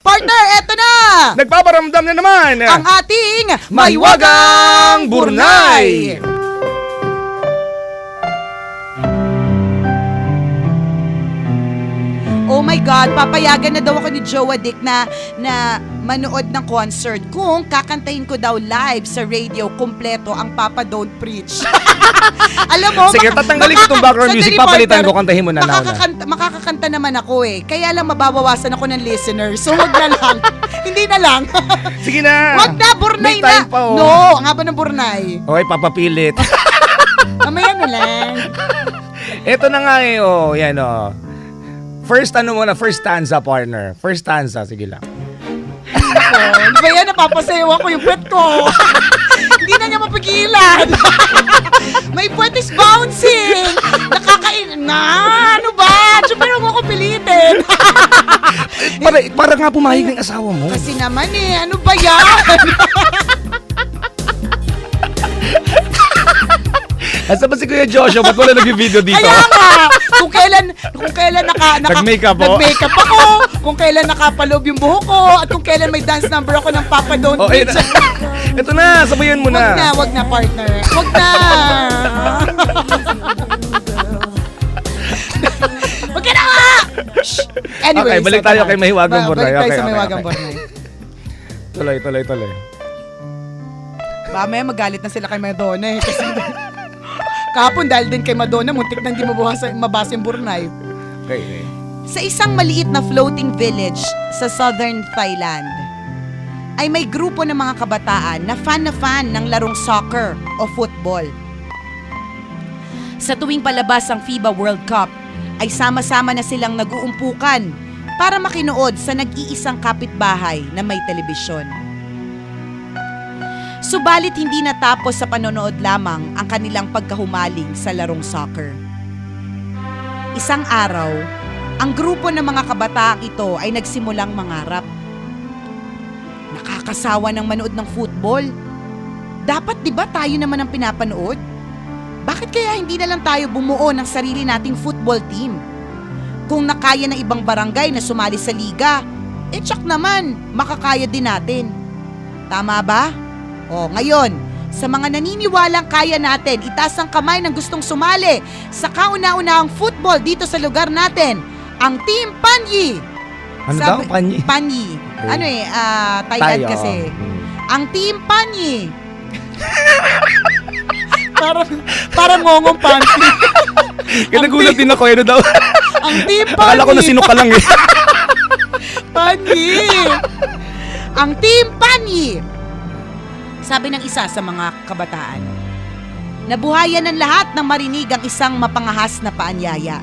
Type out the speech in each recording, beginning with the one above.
Partner, eto na! Nagpaparamdam na naman Ang ating Mahiwagang Burnay! Oh my God, papayagan na daw ako ni Joe Dick na manood ng concert kung kakantahin ko daw live sa radio kompleto ang Papa Don't Preach. Alam mo, Sige, tatanggalin ko itong background music, papalitan ko, kantahin mo na lang. Makakakanta naman ako eh. Kaya lang mababawasan ako ng listeners. So wag na lang. Hindi na lang. Sige na. Wag na, Burnay May time na. pa, oh. No, ang haba ng Burnay. Okay, papapilit. Mamaya na lang. Ito na nga eh, oh, yan oh. First stanza, partner. First stanza, sige lang. Ano ba yan? Napapasayawan ko yung puwet ko. Hindi na niya mapigilan. May puwet is bouncing. Nakakain na. Ano ba? Pero mo ako pilitin. Para nga pumayag ng asawa mo. Kasi naman eh, ano ba yan? Asa ba si Kuya Joshua? Ba't wala nag-video dito? Kaya nga, kung kailan Nag-makeup ako. nag-makeup ako, kung kailan nakapaloob yung buhok ko, at kung kailan may dance number ako ng Papa Don't Oh, Preach. ito na, sabayan mo na. Wag na, partner. Wag na. Wag ka na nga! Anyway, Okay, balik tayo kay Mahiwagang Burnay. Balik tayo Okay, sa okay, Mahiwagang okay. Burnay. Tuloy. Mamaya magalit na sila kay Madonna eh. Kasi kahapon dahil din kay Madonna, muntik na hindi mabasa yung Burnay. Okay. Sa isang maliit na floating village sa southern Thailand, ay may grupo ng mga kabataan na fan ng larong soccer o football. Sa tuwing palabas ang FIBA World Cup, ay sama-sama na silang nag-uumpukan para makinood sa nag-iisang kapitbahay na may telebisyon. Subalit hindi natapos sa panonood lamang ang kanilang pagkahumaling sa larong soccer. Isang araw, ang grupo ng mga kabataang ito ay nagsimulang mangarap. Nakakasawa ng manood ng football. Dapat 'di ba tayo naman ang pinapanood? Bakit kaya hindi na lang tayo bumuo ng sarili nating football team? Kung nakaya ng ibang barangay na sumali sa liga, tsak naman, makakaya din natin. Tama ba? O, ngayon, sa mga naniniwalang kaya natin, itaas ang kamay ng gustong sumali sa kauna-unahang football dito sa lugar natin, ang Team Panyi. Ano daw, Panyi? Panyi. Okay. Ano eh, Thailand Tayo, kasi. oh. Ang Team Panyi. parang ngongong panty. Kaya nagulat din ako, ano daw? Ang Team Panyi. Akala ko nasinok ka lang eh. Panyi. Ang Team Panyi. Sabi ng isa sa mga kabataan. Nabuhayan ng lahat ng marinig ang isang mapangahas na paanyaya.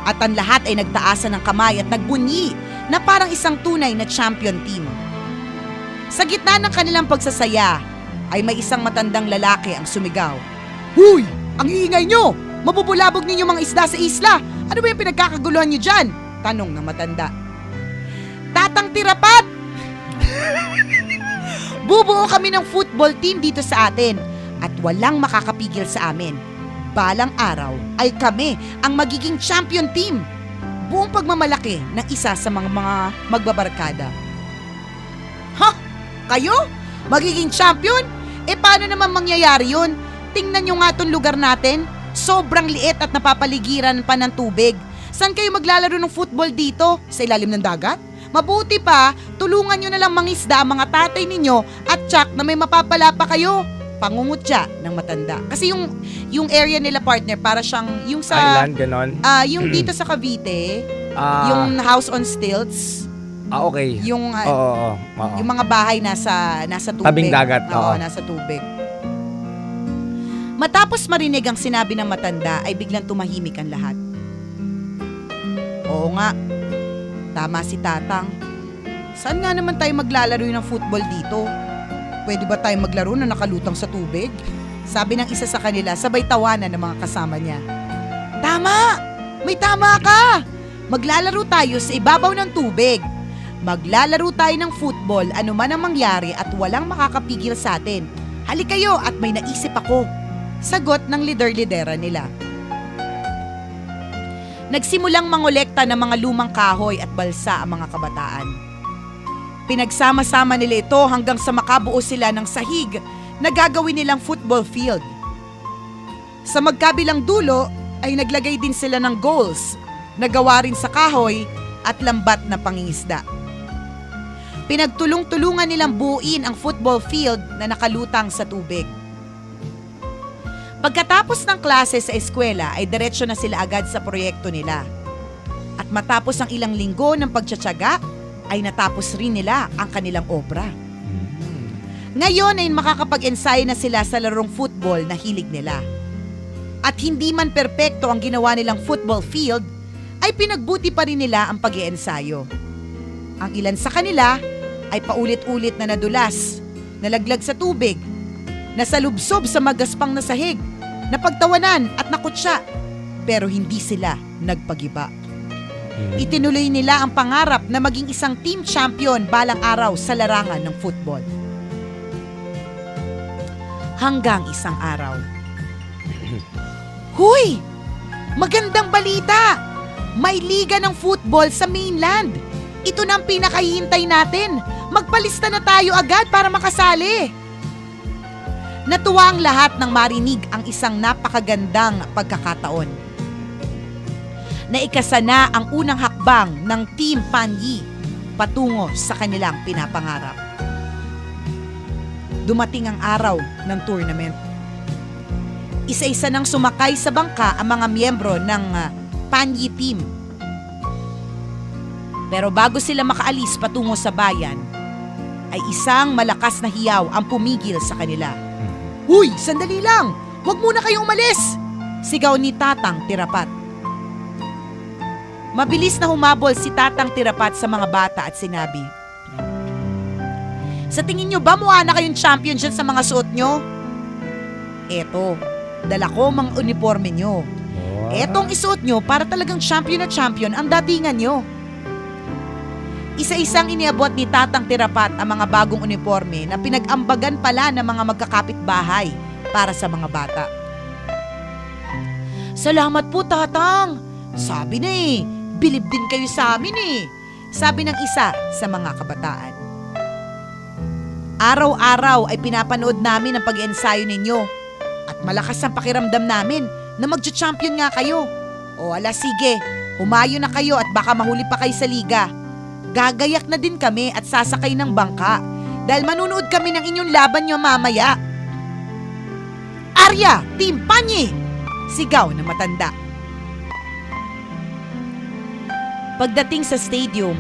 At ang lahat ay nagtaasan ng kamay at nagbunyi na parang isang tunay na champion team. Sa gitna ng kanilang pagsasaya, ay may isang matandang lalaki ang sumigaw. Huy! Ang iingay nyo! Mabubulabog ninyo mga isda sa isla! Ano ba yung pinagkakaguluhan nyo dyan? Tanong ng matanda. Tatang Tirapat! Bubuo kami ng football team dito sa atin at walang makakapigil sa amin. Balang araw ay kami ang magiging champion team. Buong pagmamalaki ng isa sa mga magbabarkada. Ha? Kayo? Magiging champion? Paano naman mangyayari yun? Tingnan nyo nga itong lugar natin. Sobrang liit at napapaligiran pa ng tubig. Saan kayo maglalaro ng football dito? Sa ilalim ng dagat? Mabuti pa, tulungan nyo na lang mangisda ang mga tatay ninyo at tsak na may mapapala pa kayo. Pangungutya ng matanda. Kasi yung area nila, partner, para siyang yung sa Island, ganon. yung dito sa Cavite, yung house on stilts, Okay. yung Oo. yung mga bahay nasa tubig. Tabing dagat, Oo, oo. nasa tubig. Matapos marinig ang sinabi ng matanda ay biglang tumahimik ang lahat. Oo nga. Tama si Tatang. Saan nga naman tayo maglalaro ng football dito? Pwede ba tayo maglaro na nakalutang sa tubig? Sabi ng isa sa kanila, sabay tawanan ng mga kasama niya. Tama! May tama ka! Maglalaro tayo sa ibabaw ng tubig. Maglalaro tayo ng football anuman ang mangyari at walang makakapigil sa atin. Halika kayo at may naisip ako. Sagot ng lider-lidera nila. Nagsimulang mangolekta ng mga lumang kahoy at balsa ang mga kabataan. Pinagsama-sama nila ito hanggang sa makabuo sila ng sahig na gagawin nilang football field. Sa magkabilang dulo ay naglagay din sila ng goals na gawa rin sa kahoy at lambat na pangingisda. Pinagtulong-tulungan nilang buuin ang football field na nakalutang sa tubig. Pagkatapos ng klase sa eskwela ay diretso na sila agad sa proyekto nila. At matapos ang ilang linggo ng pagtsatsaga, ay natapos rin nila ang kanilang obra. Ngayon ay makakapag-ensayo na sila sa larong football na hilig nila. At hindi man perpekto ang ginawa nilang football field, ay pinagbuti pa rin nila ang pag-iensayo. Ang ilan sa kanila ay paulit-ulit na nadulas, nalaglag sa tubig, nasalubsob sa magaspang na sahig, napagtawanan at nakutsa, pero hindi sila nagpagiba. Itinuloy nila ang pangarap na maging isang team champion balang araw sa larangan ng football. Hanggang isang araw. Huy! Magandang balita! May liga ng football sa mainland. Ito na ang pinakahihintay natin. Magpalista na tayo agad para makasali. Natuwa ang lahat nang marinig ang isang napakagandang pagkakataon. Naikasa na ang unang hakbang ng Team Panyi patungo sa kanilang pinapangarap. Dumating ang araw ng tournament. Isa-isa nang sumakay sa bangka ang mga miyembro ng Panyi team. Pero bago sila makaalis patungo sa bayan, ay isang malakas na hiyaw ang pumigil sa kanila. Huy, sandali lang! Huwag muna kayong umalis! Sigaw ni Tatang Tirapat. Mabilis na humabol si Tatang Tirapat sa mga bata at sinabi, sa tingin nyo ba mukha na kayong champion dyan sa mga suot nyo? Eto, dala ko mga uniforme nyo. Etong isuot nyo para talagang champion na champion ang datingan nyo. Isa-isang iniabot ni Tatang Tirapat ang mga bagong uniforme na pinag-ambagan pala ng mga magkakapitbahay para sa mga bata. Salamat po, Tatang! Sabi na bilib din kayo sa amin sabi ng isa sa mga kabataan. Araw-araw ay pinapanood namin ang pag-iensayo ninyo at malakas ang pakiramdam namin na magcha-champion nga kayo. O ala sige, humayo na kayo at baka mahuli pa kayo sa liga. Gagayak na din kami at sasakay ng bangka dahil manunood kami ng inyong laban nyo mamaya. Arya, Team Panyi! Sigaw ng matanda. Pagdating sa stadium,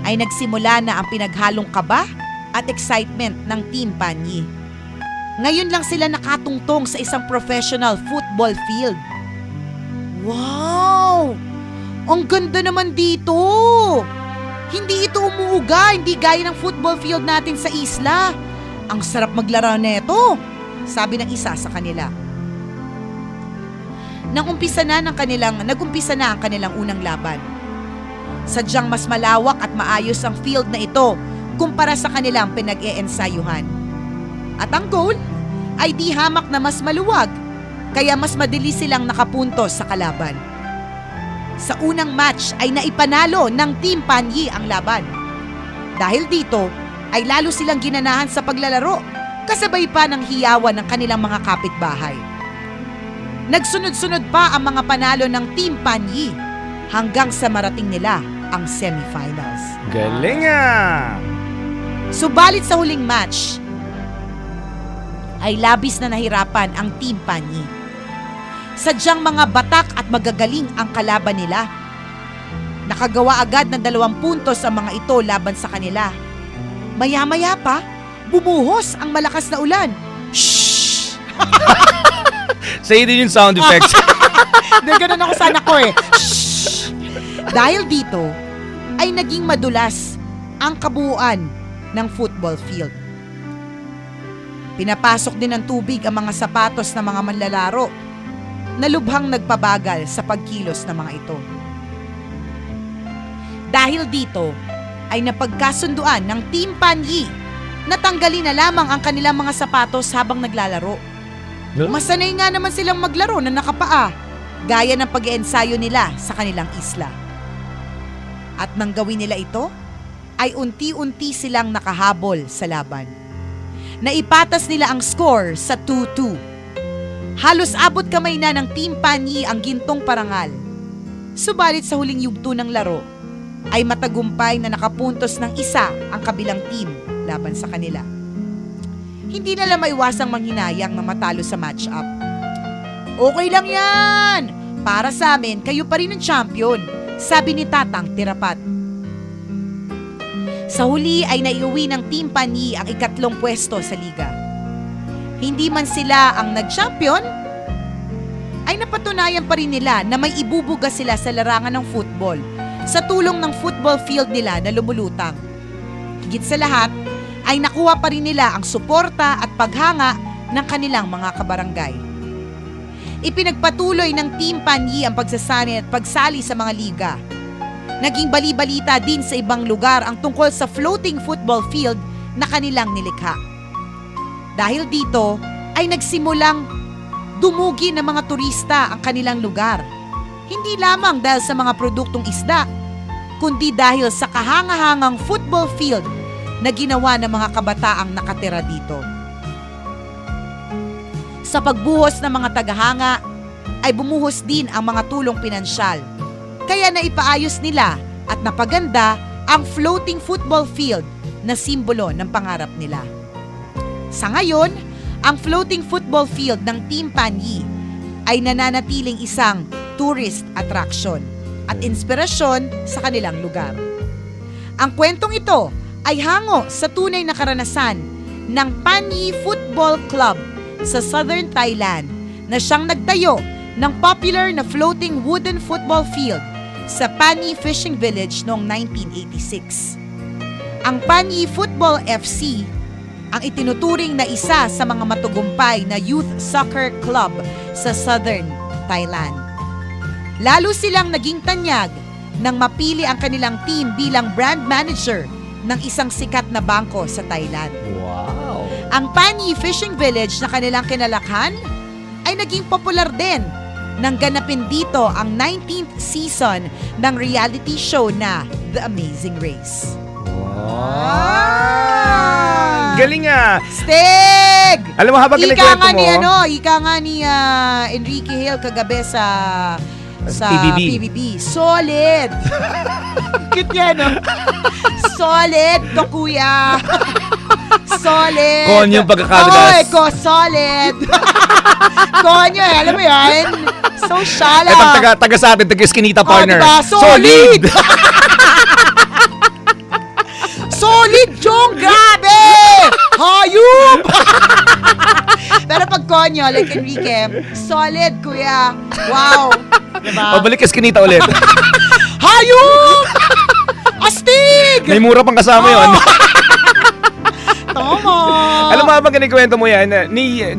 ay nagsimula na ang pinaghalong kaba at excitement ng Team Panyi. Ngayon lang sila nakatungtong sa isang professional football field. Wow! Ang ganda naman dito! Hindi ito umuuga, hindi gaya ng football field natin sa isla. Ang sarap maglaro neto, sabi ng isa sa kanila. Nagumpisa na ang kanilang unang laban. Sadyang mas malawak at maayos ang field na ito kumpara sa kanilang pinag-eensayuhan. At ang goal ay di hamak na mas maluwag, kaya mas madali silang nakapuntos sa kalaban. Sa unang match ay naipanalo ng Team Panyi ang laban. Dahil dito ay lalo silang ginanahan sa paglalaro, kasabay pa ng hiyawan ng kanilang mga kapitbahay. Nagsunod-sunod pa ang mga panalo ng Team Panyi hanggang sa marating nila ang semifinals. Galing Subalit sa huling match, ay labis na nahirapan ang Team Panyi. Sadyang mga batak at magagaling ang kalaban nila. Nakagawa agad ng 2 puntos ang mga ito laban sa kanila. Maya-maya pa, bumuhos ang malakas na ulan. Shhh! Say din yung sound effects. Ganun ako sana ko Shhh! Dahil dito, ay naging madulas ang kabuuan ng football field. Pinapasok din ng tubig ang mga sapatos ng mga manlalaro na lubhang nagpabagal sa pagkilos ng mga ito. Dahil dito, ay napagkasunduan ng Team Panyi na tanggalin na lamang ang kanilang mga sapatos habang naglalaro. Masanay nga naman silang maglaro na nakapaa, gaya ng pag-iensayo nila sa kanilang isla. At nang gawin nila ito, ay unti-unti silang nakahabol sa laban. Naipatas nila ang score sa 2-2. Halos abot kamay na ng Team Panyi ang gintong parangal. Subalit sa huling yugto ng laro, ay matagumpay na nakapuntos ng isa ang kabilang team laban sa kanila. Hindi nila maiwasang manghinayang na matalo sa match-up. Okay lang yan! Para sa amin, kayo pa rin ang champion, sabi ni Tatang Tirapat. Sa huli ay naiuwi ng Team Panyi ang ikatlong pwesto sa liga. Hindi man sila ang nag-champion, ay napatunayan pa rin nila na may ibubuga sila sa larangan ng football sa tulong ng football field nila na lumulutang. Higit sa lahat, ay nakuha pa rin nila ang suporta at paghanga ng kanilang mga kabarangay. Ipinagpatuloy ng Team Panyi ang pagsasali at pagsali sa mga liga. Naging bali-balita din sa ibang lugar ang tungkol sa floating football field na kanilang nilikha. Dahil dito, ay nagsimulang dumugi ng mga turista ang kanilang lugar. Hindi lamang dahil sa mga produktong isda, kundi dahil sa kahangahangang football field na ginawa ng mga kabataang nakatira dito. Sa pagbuhos ng mga tagahanga, ay bumuhos din ang mga tulong pinansyal. Kaya naipaayos nila at napaganda ang floating football field na simbolo ng pangarap nila. Sa ngayon, ang floating football field ng Team Panyi ay nananatiling isang tourist attraction at inspirasyon sa kanilang lugar. Ang kwentong ito ay hango sa tunay na karanasan ng Panyi Football Club sa Southern Thailand na siyang nagtayo ng popular na floating wooden football field sa Panyi Fishing Village noong 1986. Ang Panyi Football FC ang itinuturing na isa sa mga matagumpay na youth soccer club sa Southern Thailand. Lalo silang naging tanyag nang mapili ang kanilang team bilang brand manager ng isang sikat na bangko sa Thailand. Wow! Ang Panyi Fishing Village na kanilang kinalakhan ay naging popular din nang ganapin dito ang 19th season ng reality show na The Amazing Race. Wow! Galing ah! Stig! Alam mo, habang Ika nga mo, ni, ika nga ni Enrique Hill kagabi sa PBB. Solid! Cute niya, no? Solid to, kuya! Solid! Konyo yung pagkakagas. Oy, solid! Konyo, alam mo yan? So shala! Itong taga sa atin, taga Eskinita partner. Diba? Solid! Solid, Jong! Grabe! Hayop! Pero pag konyo, like Enrique, solid, kuya. Wow! Diba? O, balik Eskinita ulit. Hayop! Astig! May mura pang kasama yun. Tama! Alam mo, habang kinikwento mo yan,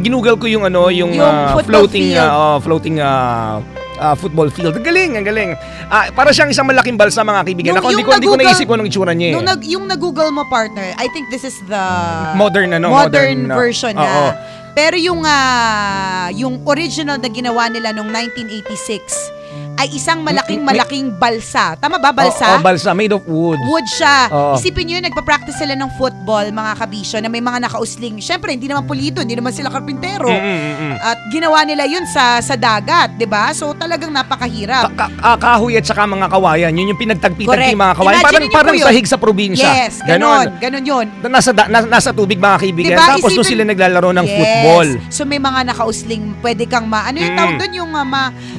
ginugal ko yung Yung floating football football field. Ang galing, ang galing. Para siyang isang malaking balsa, mga kaibigan. Ako, hindi ko naisip kung anong itsura niya. Yung nag-google mo, partner, I think this is the modern version na. Oo. Pero yung original na ginawa nila noong 1986 ay isang malaking balsa. Tama ba, balsa? Oo, balsa. Made of wood. Wood siya. Oo. Isipin nyo yun, nagpa-practice sila ng football, mga kabisyo, na may mga nakausling. Siyempre, hindi naman pulido, hindi naman sila karpintero. At ginawa nila yun sa dagat, di ba? So, talagang napakahirap. Kahoy at saka mga kawayan. Yun yung pinagtagpi-tagpi Correct. mga kawayan. Imagine niyo Parang po yun. sahig sa probinsya. Yes, ganon yun. Nasa tubig, mga kaibigan. Diba? Tapos doon sila naglalaro ng Yes. football. So, may mga nakausling, pwede kang ano yung tawag doon? Yung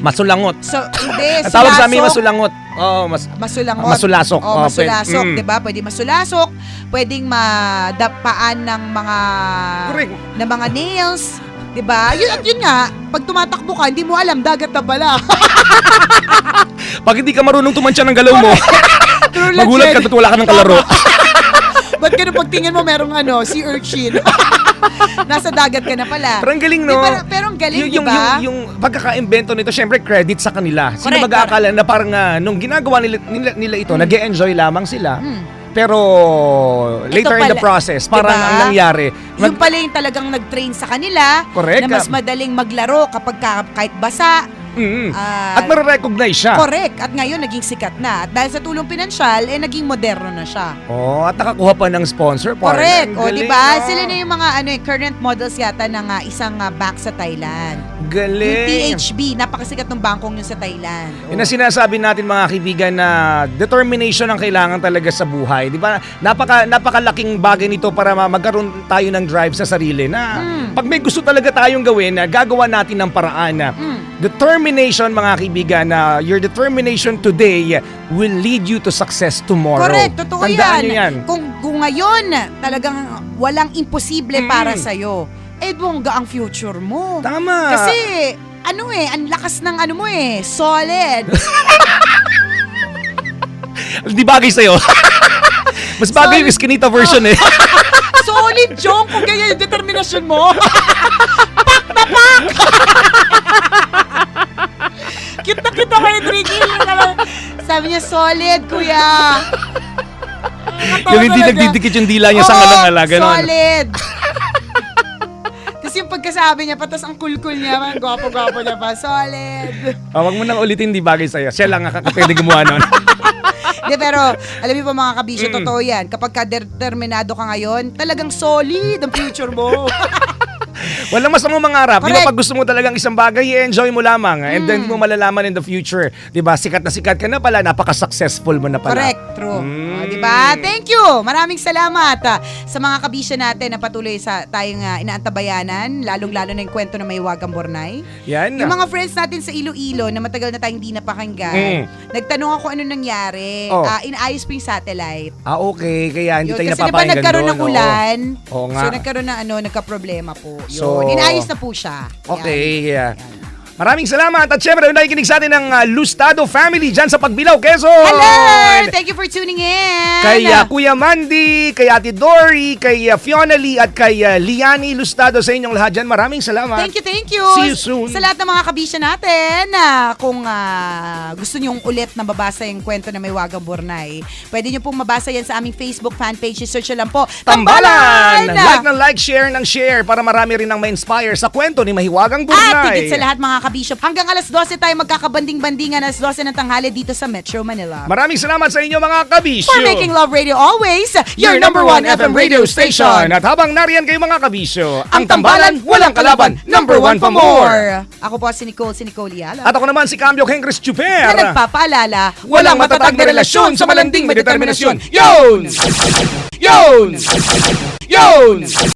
Masulangot. so, hindi, Ang tawag sa amin, sulasok. masulangot. Oo, Masulangot. Masulasok. Oh, masulasok, pwede. 'di ba? Pwede masulasok, pwedeng madapaan ng mga Correct. nails, 'di ba? Yun nga, pag tumatakbo ka, hindi mo alam dagat na pala. Pag hindi ka marunong tumansya ng galaw mo, True magulat ka legend. at wala ka ng kalaro. Ba't ganun pagtingin mo merong sea urchin? Nasa dagat ka na pala. Pero ang galing, no? Pero ang galing, di ba? Yung pagkaka-invento nito, syempre credit sa kanila. Sino Correct, mag-aakala na parang nung ginagawa nila ito, nag-e-enjoy lamang sila. Pero later in the pala, process, parang diba? ang nangyari. Yung pala yung talagang nag-train sa kanila. Correct. Na mas madaling maglaro kapag kahit basa. At marirecognize siya. Correct. At ngayon, naging sikat na. At dahil sa tulong pinansyal, naging moderno na siya. Oh, at nakakuha pa ng sponsor. Correct. Ang O, galing, diba? no? Sila na yung mga current models yata ng isang bank sa Thailand. Yung Galing. THB, napakasikat ng bangkong yun sa Thailand. Yun ang sinasabi natin mga kaibigan na determination ang kailangan talaga sa buhay. Di ba? Napakalaking bagay nito para magkaroon tayo ng drive sa sarili na pag may gusto talaga tayong gawin, gagawa natin ng paraan na determination mga kaibigan na your determination today will lead you to success tomorrow. Correct, totoo Tandaan nyo yan. Kung ngayon talagang walang imposible para sa'yo, bongga ang future mo. Tama. Kasi, ang lakas ng mo solid. Di bagay sa'yo. Mas bagay yung Eskinita version eh. Solid, Jong, kung ganyan yung determinasyon mo. Pak na pak! Kita kayo, Ricky. Sabi niya, solid, kuya. Yung hindi nagdidikit yung dila niya sa ngalang-ala. Solid. Tapos yung pagkasabi niya, patas ang cool-cool niya, man, gwapo-gwapo niya pa, solid. Wag mo nang ulitin, di bagay sa'yo. Siya lang ang pwede gumawa nun. Hindi, pero alam niyo po mga kabisyo, totoo yan. Kapag determinado ka ngayon, talagang solid ang future mo. Walang masamang mangarap. Di ba Correct. pag gusto mo talagang isang bagay, i-enjoy mo lamang. And then mo malalaman in the future. Di ba? Sikat na sikat ka na pala. Napaka-successful mo na pala. Correct, true. Di ba? Thank you. Maraming salamat sa mga kabisyo natin na patuloy sa tayong inaantabayanan, lalong-lalo na yung kwento ng Maywagang Bornay. Yan. Yung mga friends natin sa Iloilo na matagal na tayong hindi napakinggan, nagtanong ako ano nangyari. Oh. Inaayos po yung satellite. Okay. Kaya hindi Yun, tayo kasi diba napapakinggan nagkaroon doon, ng ulan, Oo nga. so nagkaroon ng nagka-problema po. Yun. So, Inaayos na po siya. Okay. Yan. Yeah. Maraming salamat. At syempre, nakikinig sa atin ng Lustado family dyan sa Pagbilao, Quezon. Hello! Thank you for tuning in. Kay Kuya Mandy, kay Ate Dory, kay Fiona Lee, at kay Liani Lustado sa inyong lahat dyan. Maraming salamat. Thank you. See you soon. Sa lahat ng mga kabisya natin, kung gusto nyong ulit na mabasa yung kwento na Maywagang Bornay, pwede nyo pong mabasa yan sa aming Facebook fan page. Search nyo lang po, Tambalan! Like, share ng share para marami rin ang ma-inspire sa kwento ni Mahiwagang Bornay. At higit sa lahat mga kabisyo, hanggang alas 12 tayo magkakabanding-bandingan, alas 12 ng tanghali dito sa Metro Manila. Maraming salamat sa inyo mga kabisyo. For making Love Radio always, your number one FM radio station. At habang nariyan kayo mga kabisyo, Ang tambalan, walang kalaban, number one pa more. Ako po si Nicole Yala. At ako naman si Cambio Hengres Chuper. Na nagpapaalala, Walang matatag na relasyon sa malanding may determinasyon. Yun! Yun! Yun!